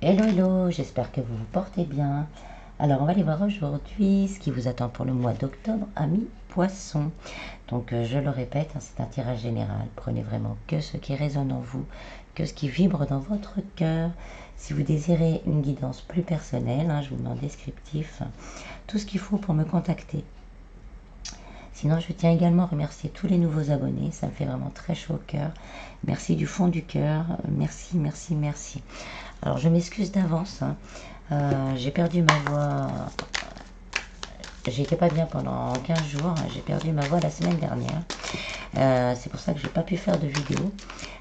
Hello, hello, j'espère que vous vous portez bien. Alors, on va aller voir aujourd'hui ce qui vous attend pour le mois d'octobre, amis poissons. Donc, je le répète, hein, c'est un tirage général. Prenez vraiment que ce qui résonne en vous, que ce qui vibre dans votre cœur. Si vous désirez une guidance plus personnelle, hein, je vous mets en descriptif tout ce qu'il faut pour me contacter. Sinon, je tiens également à remercier tous les nouveaux abonnés. Ça me fait vraiment très chaud au cœur. Merci du fond du cœur. Merci, merci, merci. Alors, je m'excuse d'avance. Hein. J'ai perdu ma voix. J'étais pas bien pendant 15 jours. J'ai perdu ma voix la semaine dernière. C'est pour ça que j'ai pas pu faire de vidéo.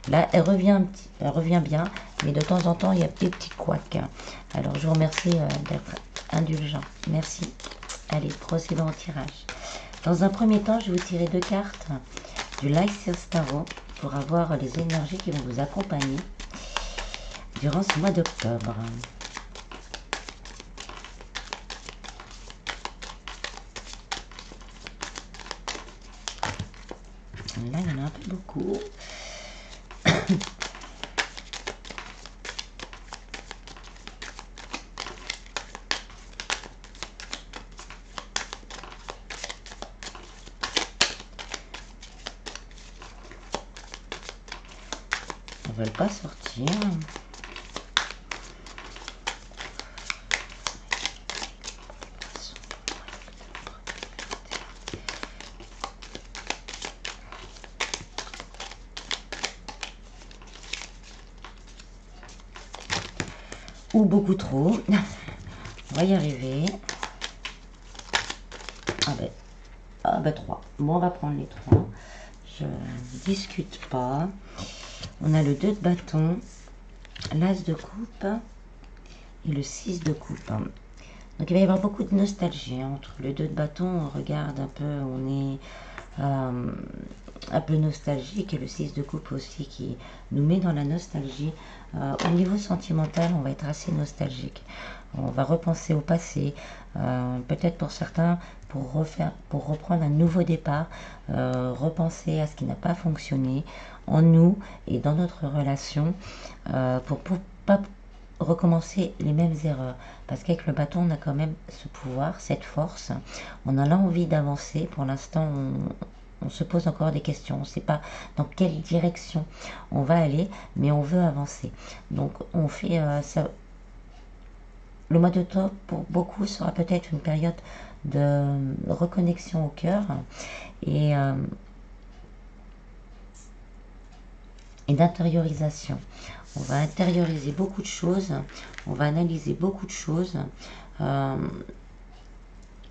Là, elle revient bien, mais de temps en temps, il y a des petits couacs. Alors, je vous remercie d'être indulgent. Merci. Allez, procédons au tirage. Dans un premier temps, je vais vous tirer 2 cartes du Lycée Tarot pour avoir les énergies qui vont vous accompagner durant ce mois d'octobre. Là, il y en a un peu beaucoup. Ils ne veulent pas sortir. Ou beaucoup trop. On va y arriver. Ah ben 3. Bon, on va prendre les 3. Je discute pas. On a le 2 de bâton, l'as de coupe et le 6 de coupe. Donc il va y avoir beaucoup de nostalgie. Entre le 2 de bâton, on regarde un peu, on est un peu nostalgique, et le 6 de coupe aussi qui nous met dans la nostalgie. Au niveau sentimental, on va être assez nostalgique. On va repenser au passé, peut-être pour certains pour reprendre un nouveau départ, repenser à ce qui n'a pas fonctionné en nous et dans notre relation, pour pas recommencer les mêmes erreurs. Parce qu'avec le bâton, on a quand même ce pouvoir, cette force. On a l'envie d'avancer. Pour l'instant, on se pose encore des questions. On ne sait pas dans quelle direction on va aller, mais on veut avancer. Donc, on fait ça. Le mois d'octobre, pour beaucoup, sera peut-être une période de reconnexion au cœur et d'intériorisation. On va intérioriser beaucoup de choses, on va analyser beaucoup de choses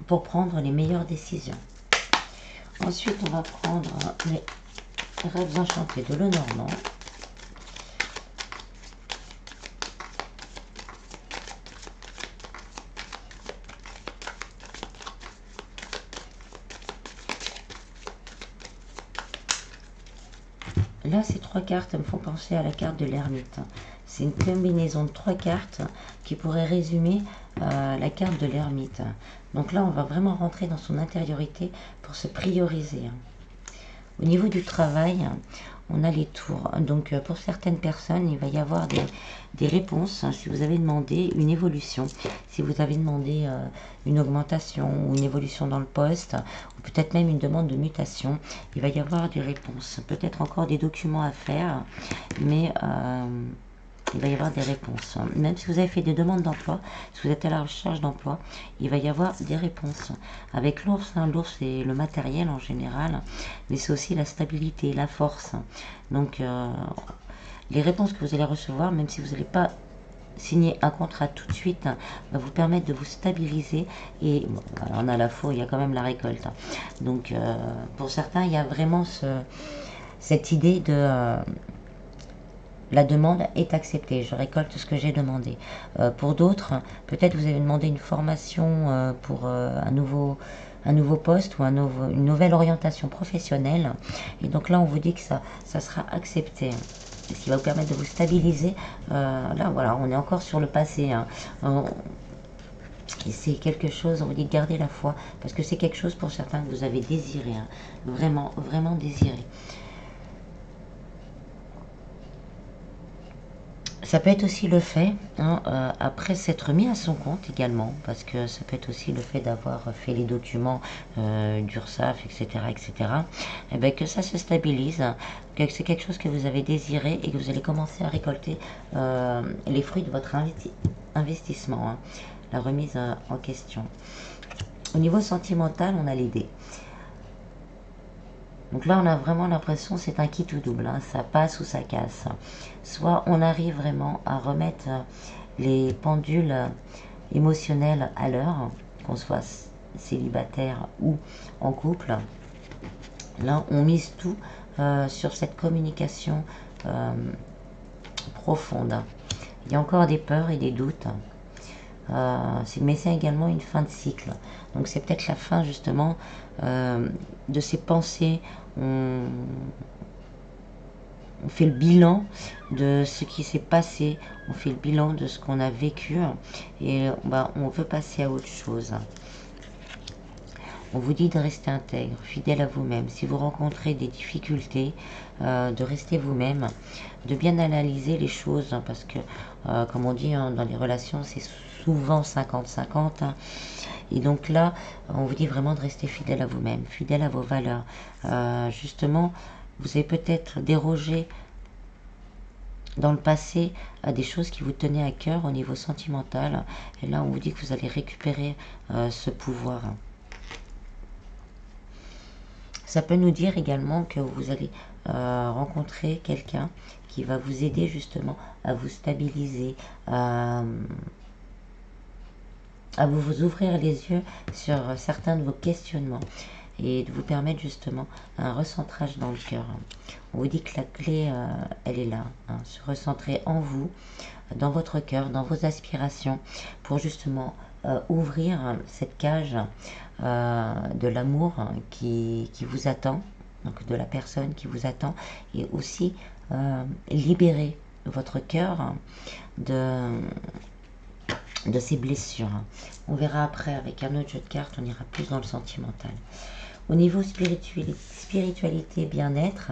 pour prendre les meilleures décisions. Ensuite, on va prendre les rêves enchantés de Lenormand. Là, ces 3 cartes me font penser à la carte de l'ermite. C'est une combinaison de 3 cartes qui pourrait résumer la carte de l'ermite. Donc là, on va vraiment rentrer dans son intériorité pour se prioriser. Au niveau du travail, on a les tours. Donc pour certaines personnes, il va y avoir des réponses. Si vous avez demandé une évolution, si vous avez demandé une augmentation ou une évolution dans le poste, ou peut-être même une demande de mutation, il va y avoir des réponses. Peut-être encore des documents à faire, mais il va y avoir des réponses. Même si vous avez fait des demandes d'emploi, si vous êtes à la recherche d'emploi, il va y avoir des réponses. Avec l'ours, l'ours c'est le matériel en général, mais c'est aussi la stabilité, la force. Donc les réponses que vous allez recevoir, même si vous n'allez pas signer un contrat tout de suite, va vous permettre de vous stabiliser. Et bon, on a la faux, il y a quand même la récolte. Donc pour certains, il y a vraiment cette idée de... la demande est acceptée, je récolte ce que j'ai demandé. Pour d'autres, peut-être vous avez demandé une formation pour un nouveau poste ou une nouvelle orientation professionnelle. Et donc là, on vous dit que ça sera accepté. Ce qui va vous permettre de vous stabiliser. Là, voilà, on est encore sur le passé. Hein. C'est quelque chose, on vous dit de garder la foi, parce que c'est quelque chose pour certains que vous avez désiré. Hein. Vraiment, vraiment désiré. Ça peut être aussi le fait, hein, après s'être mis à son compte également, parce que ça peut être aussi le fait d'avoir fait les documents d'URSSAF, etc., etc., et bien que ça se stabilise, que c'est quelque chose que vous avez désiré et que vous allez commencer à récolter les fruits de votre investissement, hein, la remise en question. Au niveau sentimental, on a les dés. Donc là, on a vraiment l'impression c'est un kit ou double, hein, ça passe ou ça casse. Soit on arrive vraiment à remettre les pendules émotionnelles à l'heure, qu'on soit célibataire ou en couple. Là, on mise tout sur cette communication profonde. Il y a encore des peurs et des doutes. Mais c'est également une fin de cycle. Donc c'est peut-être la fin justement de ces pensées. On fait le bilan de ce qui s'est passé, on fait le bilan de ce qu'on a vécu et on veut passer à autre chose. On vous dit de rester intègre, fidèle à vous-même. Si vous rencontrez des difficultés, de rester vous-même, de bien analyser les choses, hein, parce que, comme on dit hein, dans les relations, c'est souvent 50-50. Hein. Et donc là, on vous dit vraiment de rester fidèle à vous-même, fidèle à vos valeurs. Justement, vous avez peut-être dérogé dans le passé à des choses qui vous tenaient à cœur au niveau sentimental. Et là, on vous dit que vous allez récupérer ce pouvoir. Ça peut nous dire également que vous allez rencontrer quelqu'un qui va vous aider justement à vous stabiliser, à vous ouvrir les yeux sur certains de vos questionnements et de vous permettre justement un recentrage dans le cœur. On vous dit que la clé, elle est là, hein, se recentrer en vous, dans votre cœur, dans vos aspirations, pour justement ouvrir cette cage de l'amour qui vous attend, donc de la personne qui vous attend, et aussi libérer votre cœur de ces blessures. On verra après avec un autre jeu de cartes, on ira plus dans le sentimental. Au niveau spiritualité, bien-être,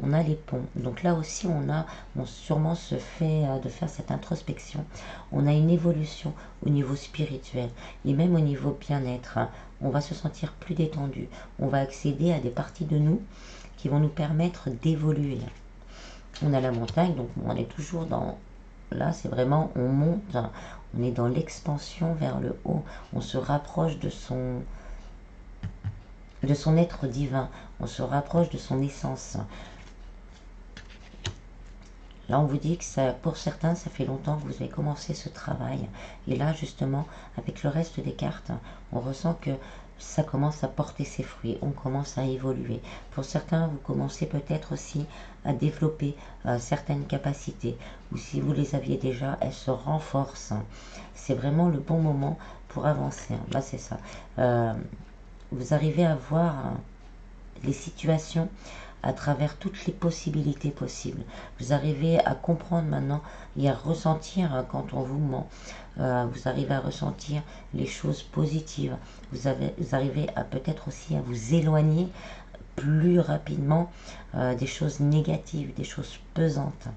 on a les ponts. Donc là aussi, on sûrement se fait de faire cette introspection. On a une évolution au niveau spirituel et même au niveau bien-être. On va se sentir plus détendu. On va accéder à des parties de nous qui vont nous permettre d'évoluer. On a la montagne, donc on est toujours dans... Là, c'est vraiment, on monte, on est dans l'expansion vers le haut. On se rapproche de son être divin, on se rapproche de son essence. Là, on vous dit que ça, pour certains, ça fait longtemps que vous avez commencé ce travail. Et là, justement, avec le reste des cartes, on ressent que ça commence à porter ses fruits, on commence à évoluer. Pour certains, vous commencez peut-être aussi à développer certaines capacités, ou si vous les aviez déjà, elles se renforcent. C'est vraiment le bon moment pour avancer. Là, c'est ça. Vous arrivez à voir les situations à travers toutes les possibilités possibles. Vous arrivez à comprendre maintenant et à ressentir quand on vous ment. Vous arrivez à ressentir les choses positives. Vous arrivez à peut-être aussi à vous éloigner plus rapidement des choses négatives, des choses pesantes.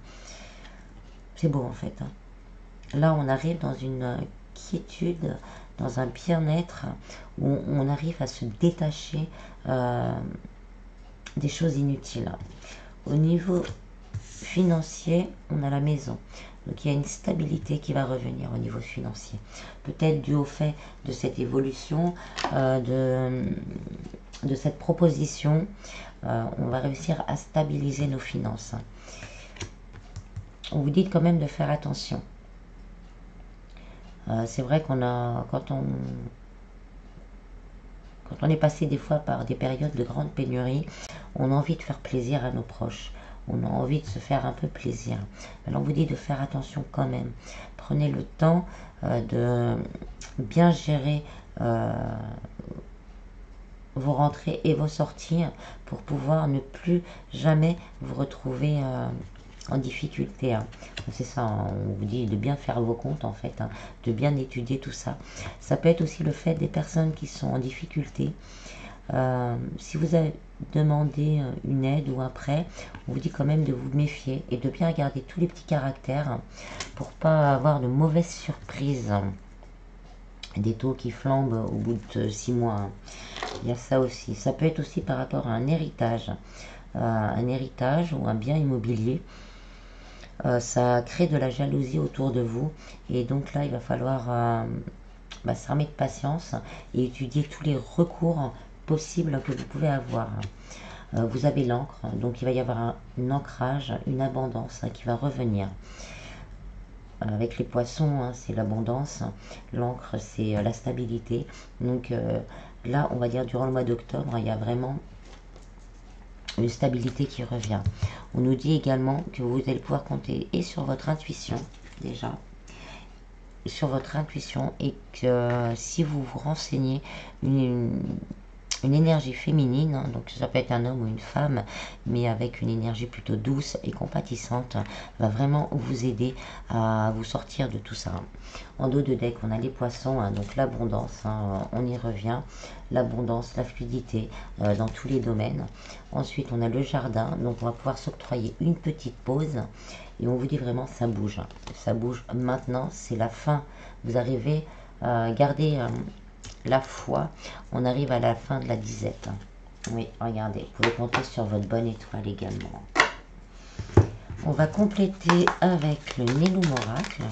C'est beau en fait. Hein. Là, on arrive dans une quiétude, dans un bien-être où on arrive à se détacher des choses inutiles. Au niveau financier, on a la maison. Donc il y a une stabilité qui va revenir au niveau financier. Peut-être dû au fait de cette évolution, de cette proposition, on va réussir à stabiliser nos finances. On vous dit quand même de faire attention. C'est vrai qu'on a, quand on est passé des fois par des périodes de grande pénurie, on a envie de faire plaisir à nos proches. On a envie de se faire un peu plaisir. Alors on vous dit de faire attention quand même. Prenez le temps de bien gérer vos rentrées et vos sorties pour pouvoir ne plus jamais vous retrouver en difficulté. Hein. C'est ça, hein, on vous dit de bien faire vos comptes en fait, hein, de bien étudier tout ça. Ça peut être aussi le fait des personnes qui sont en difficulté, Si vous avez demandé une aide ou un prêt, on vous dit quand même de vous méfier et de bien regarder tous les petits caractères pour pas avoir de mauvaises surprises. Des taux qui flambent au bout de 6 mois. Il y a ça aussi. Ça peut être aussi par rapport à un héritage ou un bien immobilier. Ça crée de la jalousie autour de vous et donc là il va falloir s'armer de patience et étudier tous les recours possibles que vous pouvez avoir. Vous avez l'encre, donc il va y avoir un ancrage, une abondance qui va revenir. Avec les poissons, c'est l'abondance, l'encre c'est la stabilité. Donc là, on va dire durant le mois d'octobre, il y a vraiment une stabilité qui revient. On nous dit également que vous allez pouvoir compter et sur votre intuition, déjà, sur votre intuition, et que si vous vous renseignez, une énergie féminine, donc ça peut être un homme ou une femme, mais avec une énergie plutôt douce et compatissante, va vraiment vous aider à vous sortir de tout ça. En dos de deck, on a les poissons, donc l'abondance, on y revient, l'abondance, la fluidité dans tous les domaines. Ensuite, on a le jardin, donc on va pouvoir s'octroyer une petite pause, et on vous dit vraiment ça bouge maintenant, c'est la fin. Vous arrivez à garder la foi, on arrive à la fin de la disette. Oui, regardez, vous pouvez compter sur votre bonne étoile également. On va compléter avec le Nélum Oracle.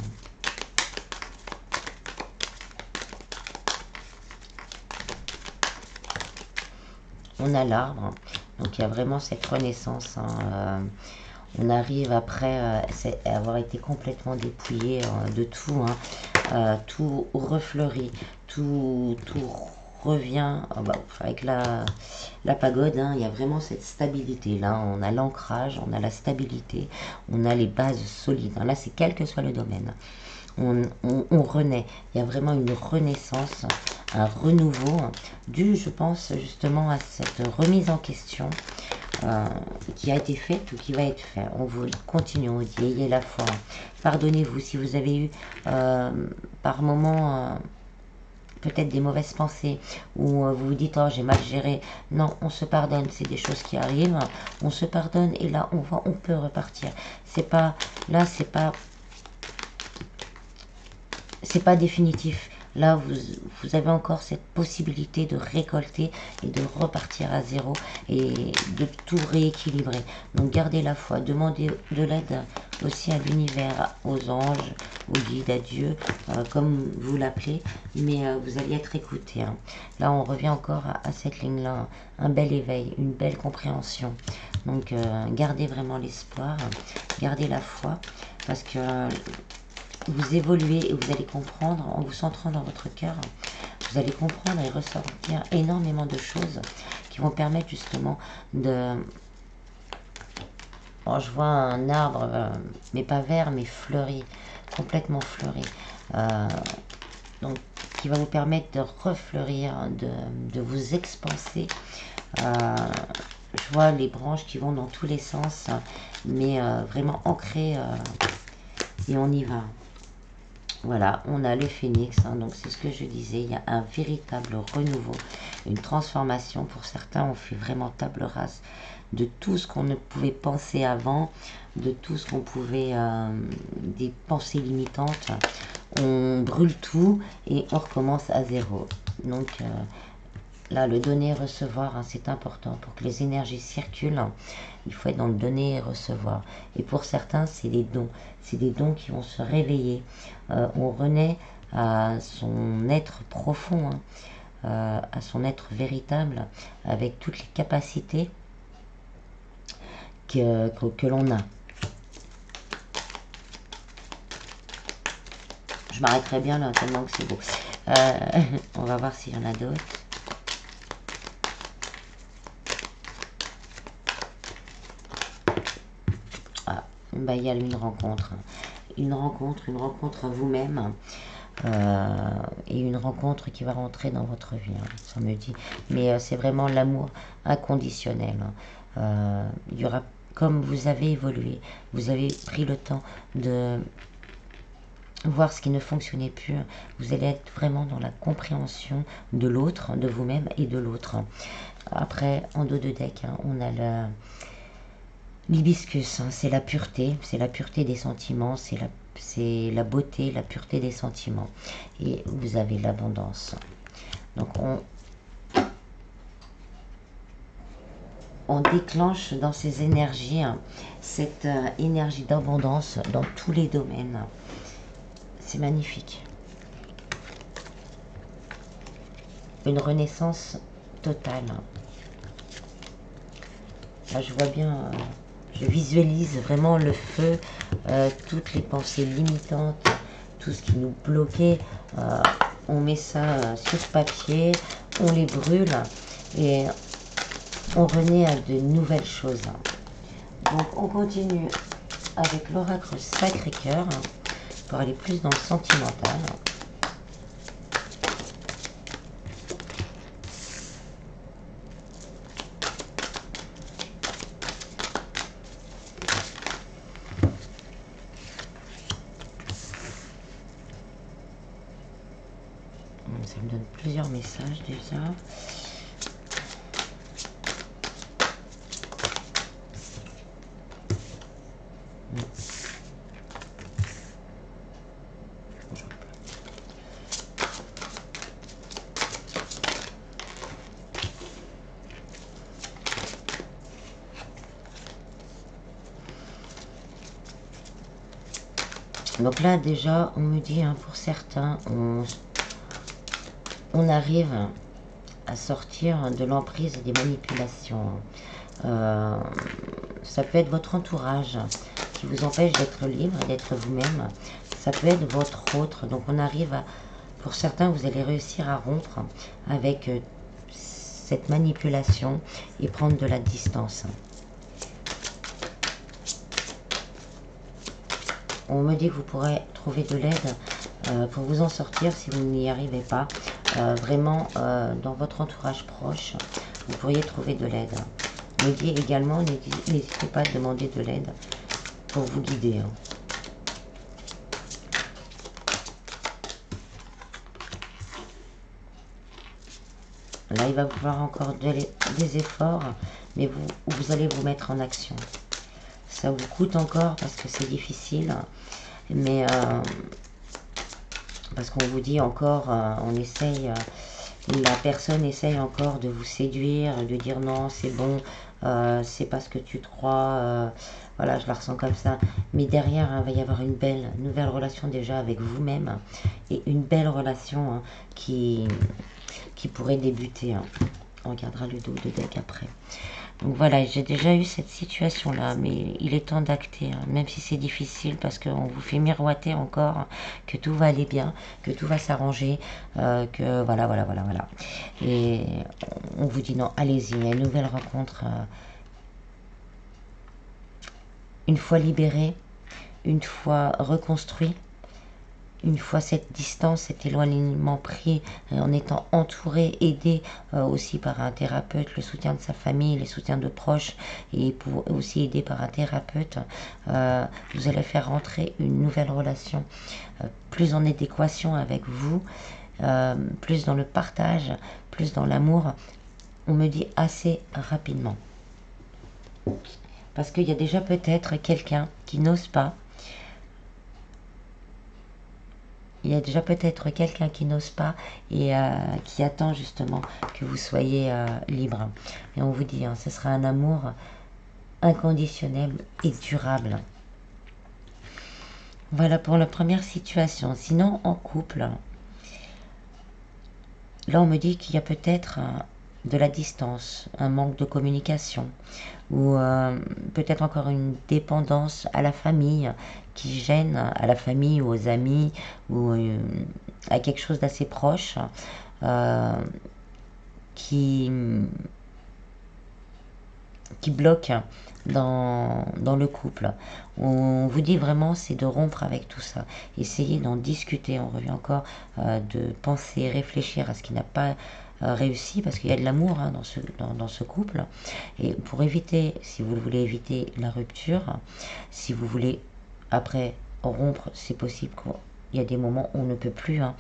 On a l'arbre, donc il y a vraiment cette renaissance. On arrive après avoir été complètement dépouillé de tout, tout refleurit, tout revient avec la pagode. Il y a vraiment cette stabilité là, on a l'ancrage, on a la stabilité, on a les bases solides. Là c'est quel que soit le domaine, on renaît, il y a vraiment une renaissance, un renouveau dû, je pense, justement à cette remise en question qui a été faite ou qui va être faite. On vous continue, on dit ayez la foi, pardonnez-vous si vous avez eu par moment peut-être des mauvaises pensées ou vous vous dites oh j'ai mal géré. Non, on se pardonne, c'est des choses qui arrivent, on se pardonne et là on peut repartir. C'est pas définitif. Là, vous avez encore cette possibilité de récolter et de repartir à zéro et de tout rééquilibrer. Donc, gardez la foi, demandez de l'aide aussi à l'univers, aux anges, aux guides, à Dieu, comme vous l'appelez, mais vous allez être écouté. Là, on revient encore à cette ligne-là, un bel éveil, une belle compréhension. Donc, gardez vraiment l'espoir, gardez la foi, parce que vous évoluez et vous allez comprendre, en vous centrant dans votre cœur, vous allez comprendre et ressortir énormément de choses qui vont permettre justement de... Alors, je vois un arbre, mais pas vert, mais fleuri, complètement fleuri. Donc, qui va vous permettre de refleurir, de vous expanser. Je vois les branches qui vont dans tous les sens, mais vraiment ancrées, et on y va. Voilà, on a le phénix, donc c'est ce que je disais, il y a un véritable renouveau, une transformation. Pour certains, on fait vraiment table rase de tout ce qu'on ne pouvait penser avant, de tout ce qu'on pouvait, des pensées limitantes. On brûle tout et on recommence à zéro. Donc là, le donner et recevoir, c'est important. Pour que les énergies circulent, il faut être dans le donner et recevoir. Et pour certains, c'est des dons. C'est des dons qui vont se réveiller. On renaît à son être profond, à son être véritable, avec toutes les capacités que l'on a. Je m'arrêterai bien là, tellement que c'est beau. On va voir s'il y en a d'autres. Il y a une rencontre à vous-même, et une rencontre qui va rentrer dans votre vie, ça me dit. Mais c'est vraiment l'amour inconditionnel. Il y aura, comme vous avez évolué, vous avez pris le temps de voir ce qui ne fonctionnait plus. Vous allez être vraiment dans la compréhension de l'autre, de vous-même et de l'autre. Après, en dos de deck, hein, on a l'hibiscus, hein, c'est la pureté des sentiments, c'est la beauté, la pureté des sentiments. Et vous avez l'abondance. Donc on déclenche dans ces énergies, hein, cette énergie d'abondance dans tous les domaines. C'est magnifique. Une renaissance totale. Là, je vois bien, je visualise vraiment le feu, toutes les pensées limitantes, tout ce qui nous bloquait. On met ça sur papier, on les brûle et on renaît à de nouvelles choses. Donc, on continue avec l'oracle Sacré-Cœur pour aller plus dans le sentimental. Ça me donne plusieurs messages déjà. Donc là déjà on me dit, hein, pour certains, on arrive à sortir de l'emprise des manipulations. Ça peut être votre entourage qui vous empêche d'être libre, d'être vous-même. Ça peut être votre autre. Donc on arrive à, pour certains, vous allez réussir à rompre avec cette manipulation et prendre de la distance. On me dit que vous pourrez trouver de l'aide pour vous en sortir si vous n'y arrivez pas. Vraiment, dans votre entourage proche, vous pourriez trouver de l'aide. On me dit également, n'hésitez pas à demander de l'aide pour vous guider. Là, il va vous falloir encore des efforts, mais vous allez vous mettre en action. Ça vous coûte encore parce que c'est difficile, mais parce qu'on vous dit encore, on essaye, la personne essaye encore de vous séduire, de dire non, c'est bon, c'est pas ce que tu te crois, voilà, je la ressens comme ça. Mais derrière, il va y avoir une belle, nouvelle relation déjà avec vous-même et une belle relation, hein, qui pourrait débuter. Hein. On regardera le dos de deck après. Donc voilà, j'ai déjà eu cette situation-là, mais il est temps d'acter, hein, même si c'est difficile, parce qu'on vous fait miroiter encore que tout va aller bien, que tout va s'arranger, que voilà. Et on vous dit non, allez-y, il y a une nouvelle rencontre. Une fois libéré, une fois reconstruit, une fois cette distance, cet éloignement pris, en étant entouré, aidé aussi par un thérapeute, le soutien de sa famille, les soutiens de proches, et pour aussi aider par un thérapeute, vous allez faire rentrer une nouvelle relation plus en adéquation avec vous, plus dans le partage, plus dans l'amour. On me dit assez rapidement. Parce qu'il y a déjà peut-être quelqu'un qui n'ose pas. Il y a déjà peut-être quelqu'un qui n'ose pas et qui attend justement que vous soyez libre. Et on vous dit, hein, ce sera un amour inconditionnel et durable. Voilà pour la première situation. Sinon, en couple, là on me dit qu'il y a peut-être de la distance, un manque de communication, ou peut-être encore une dépendance à la famille qui gêne, à la famille ou aux amis, ou à quelque chose d'assez proche, qui bloque dans le couple. On vous dit vraiment, c'est de rompre avec tout ça. Essayez d'en discuter. On revient encore de penser, réfléchir à ce qui n'a pas réussi, parce qu'il y a de l'amour, hein, dans ce couple. Et pour éviter, si vous voulez éviter la rupture, si vous voulez après rompre, c'est possible il y a des moments où on ne peut plus, hein.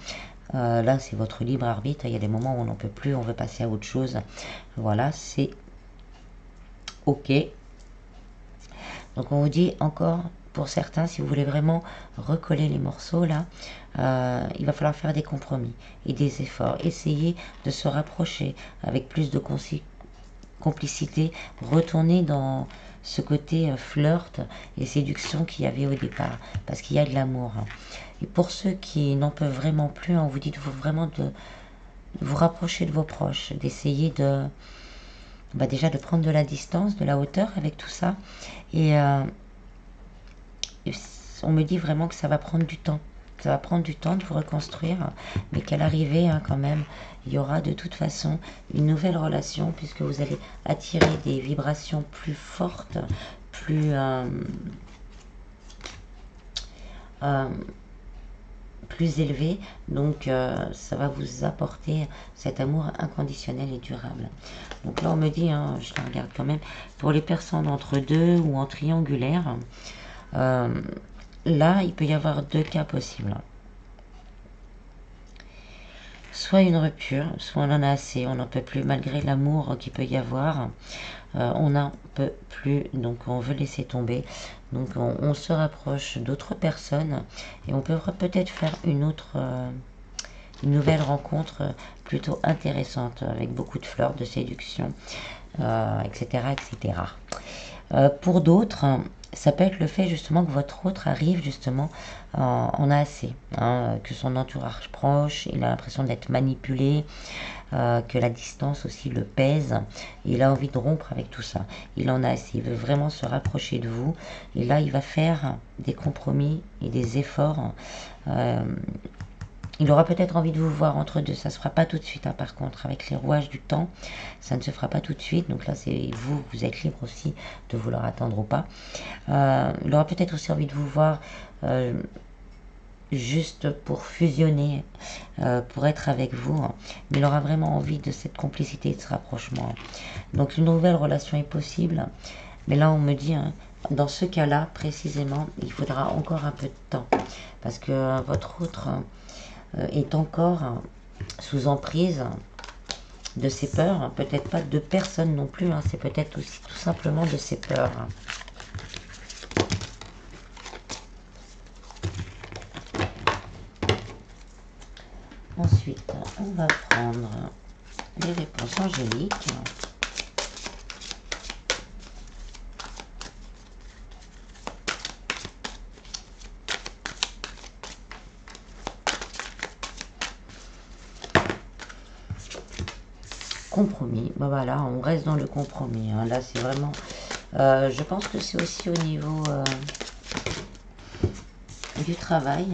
Là, c'est votre libre arbitre. Il y a des moments où on n'en peut plus, on veut passer à autre chose. Voilà, c'est ok. Donc on vous dit encore, pour certains, si vous voulez vraiment recoller les morceaux là, il va falloir faire des compromis et des efforts. Essayez de se rapprocher avec plus de complicité, retourner dans ce côté flirt et séduction qu'il y avait au départ, parce qu'il y a de l'amour. Et pour ceux qui n'en peuvent vraiment plus, on vous dit vraiment de vous rapprocher de vos proches, d'essayer de déjà de prendre de la distance, de la hauteur avec tout ça. Et on me dit vraiment que ça va prendre du temps. Ça va prendre du temps de vous reconstruire, mais qu'à l'arrivée, hein, quand même, il y aura de toute façon une nouvelle relation, puisque vous allez attirer des vibrations plus fortes, plus élevées. Donc ça va vous apporter cet amour inconditionnel et durable. Donc là on me dit, hein, je la regarde quand même, pour les personnes entre deux ou en triangulaire, là il peut y avoir deux cas possibles. Soit une rupture, soit on en a assez, on n'en peut plus malgré l'amour qu'il peut y avoir. On n'en peut plus, donc on veut laisser tomber. Donc on se rapproche d'autres personnes et on peut peut-être faire une nouvelle rencontre plutôt intéressante avec beaucoup de fleurs, de séduction, etc. etc. Pour d'autres, ça peut être le fait justement que votre autre arrive justement en a assez, hein, que son entourage proche, il a l'impression d'être manipulé, que la distance aussi le pèse, et il a envie de rompre avec tout ça. Il en a assez, il veut vraiment se rapprocher de vous, et là il va faire des compromis et des efforts. Il aura peut-être envie de vous voir entre deux, ça ne se fera pas tout de suite, hein, par contre, avec les rouages du temps, ça ne se fera pas tout de suite, donc là c'est vous êtes libre aussi de vouloir attendre ou pas. Il aura peut-être aussi envie de vous voir juste pour fusionner, pour être avec vous, hein, mais il aura vraiment envie de cette complicité, de ce rapprochement. Donc une nouvelle relation est possible, mais là on me dit, hein, dans ce cas-là précisément, il faudra encore un peu de temps, parce que votre autre est encore sous emprise de ses peurs, peut-être pas de personne non plus, hein, c'est peut-être aussi tout simplement de ses peurs. Ensuite, on va prendre les réponses angéliques. Compromis, bah voilà, on reste dans le compromis, hein. Là c'est vraiment, je pense que c'est aussi au niveau du travail,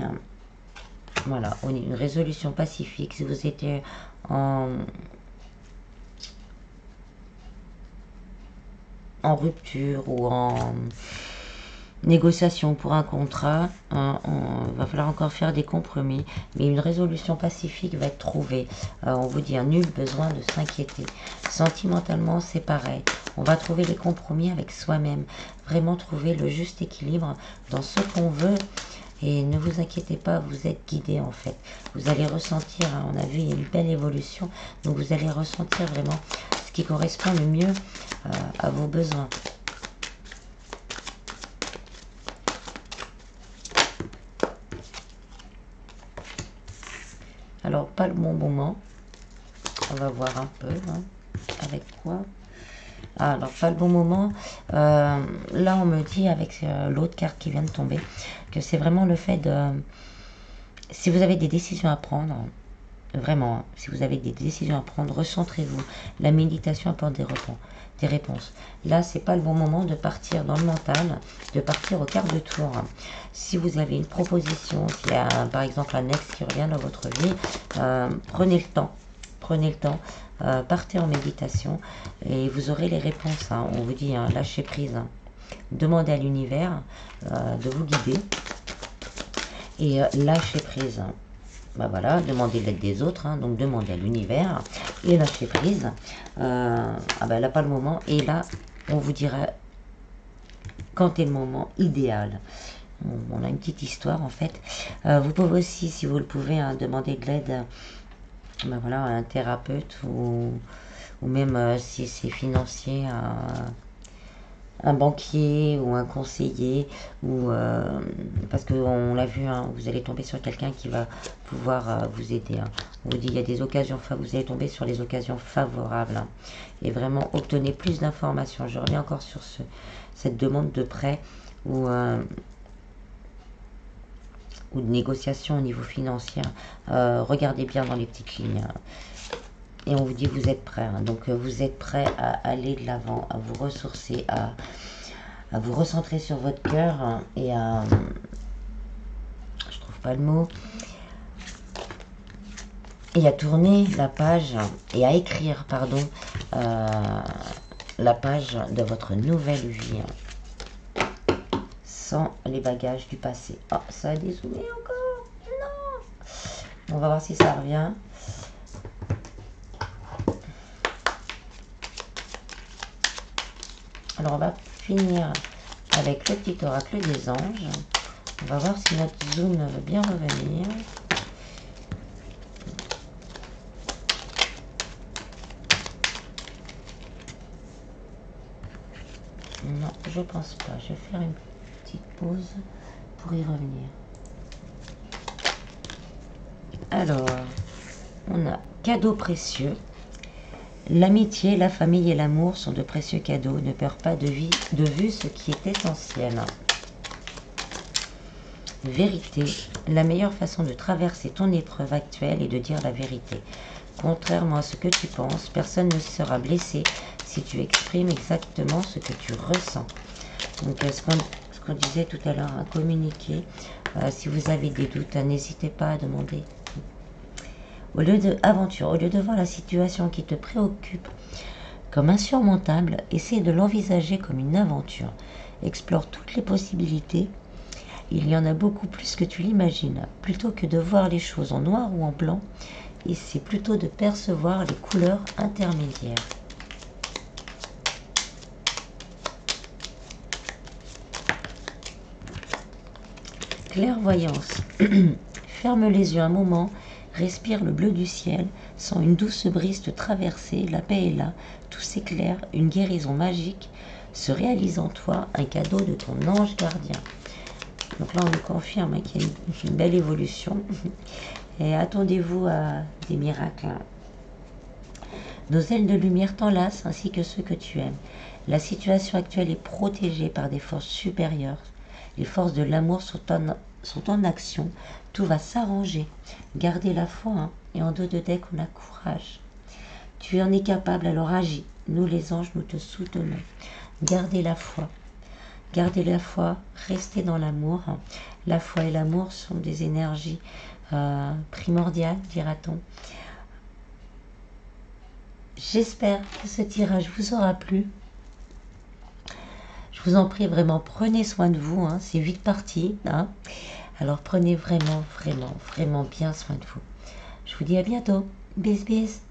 voilà, une résolution pacifique. Si vous étiez en rupture ou en négociation pour un contrat, hein, va falloir encore faire des compromis, mais une résolution pacifique va être trouvée. On vous dit, nul besoin de s'inquiéter. Sentimentalement, c'est pareil. On va trouver les compromis avec soi-même, vraiment trouver le juste équilibre dans ce qu'on veut. Et ne vous inquiétez pas, vous êtes guidé en fait. Vous allez ressentir, hein, on a vu, il y a une belle évolution, donc vous allez ressentir vraiment ce qui correspond le mieux à vos besoins. Alors, pas le bon moment. On va voir un peu, hein, avec quoi. Ah, alors, pas le bon moment. Là, on me dit, avec l'autre carte qui vient de tomber, que c'est vraiment le fait de... Si vous avez des décisions à prendre, vraiment, si vous avez des décisions à prendre, recentrez-vous. La méditation apporte des réponses. Là, c'est pas le bon moment de partir dans le mental, de partir au quart de tour. Si vous avez une proposition, s'il y a par exemple un ex qui revient dans votre vie, prenez le temps. Prenez le temps, partez en méditation et vous aurez les réponses, hein. On vous dit, hein, lâchez prise. Hein. Demandez à l'univers de vous guider et lâchez prise. Bah voilà, demandez l'aide des autres, hein, donc demandez à l'univers et lâchez prise. Ah bah là pas le moment, et là on vous dira quand est le moment idéal. On a une petite histoire en fait. Vous pouvez aussi, si vous le pouvez, hein, demander de l'aide ben voilà, à un thérapeute ou même si c'est financier, un banquier ou un conseiller, ou parce qu'on l'a vu, hein, vous allez tomber sur quelqu'un qui va pouvoir vous aider. Hein. On vous dit il y a des occasions, vous allez tomber sur les occasions favorables hein, et vraiment obtenez plus d'informations. Je reviens encore sur cette demande de prêt ou de négociation au niveau financier. Regardez bien dans les petites lignes. Hein. Et on vous dit vous êtes prêt. Hein. Donc vous êtes prêt à aller de l'avant, à vous ressourcer, à vous recentrer sur votre cœur hein, et à... je trouve pas le mot. Et à tourner la page et à écrire, pardon, la page de votre nouvelle vie. Sans les bagages du passé. Oh, ça a dézoomé encore. Non. On va voir si ça revient. Alors, on va finir avec le petit oracle des anges. On va voir si notre zoom veut bien revenir. Non, je pense pas. Je vais faire une petite pause pour y revenir. Alors, on a cadeaux précieux. L'amitié, la famille et l'amour sont de précieux cadeaux. Ne perds pas de vue ce qui est essentiel. Vérité. La meilleure façon de traverser ton épreuve actuelle est de dire la vérité. Contrairement à ce que tu penses, personne ne sera blessé si tu exprimes exactement ce que tu ressens. Donc, ce qu'on disait tout à l'heure, communiquer. Si vous avez des doutes, n'hésitez pas à demander. Au lieu de voir la situation qui te préoccupe comme insurmontable, essaie de l'envisager comme une aventure. Explore toutes les possibilités. Il y en a beaucoup plus que tu l'imagines. Plutôt que de voir les choses en noir ou en blanc, essaie plutôt de percevoir les couleurs intermédiaires. Clairvoyance. Ferme les yeux un moment. Respire le bleu du ciel, sens une douce brise te traverser, la paix est là, tout s'éclaire, une guérison magique se réalise en toi, un cadeau de ton ange gardien. Donc là on nous confirme qu'il y a une belle évolution et attendez-vous à des miracles. Nos ailes de lumière t'enlacent ainsi que ceux que tu aimes. La situation actuelle est protégée par des forces supérieures. Les forces de l'amour sont en action. Tout va s'arranger. Gardez la foi hein, et en dos de deck, on a courage. Tu en es capable, alors agis. Nous les anges, nous te soutenons. Gardez la foi. Gardez la foi, restez dans l'amour. La foi et l'amour sont des énergies primordiales, dira-t-on. J'espère que ce tirage vous aura plu. Je vous en prie, vraiment, prenez soin de vous. Hein, c'est 8 parties. Hein. Alors prenez vraiment, vraiment, vraiment bien soin de vous. Je vous dis à bientôt. Bis, bis.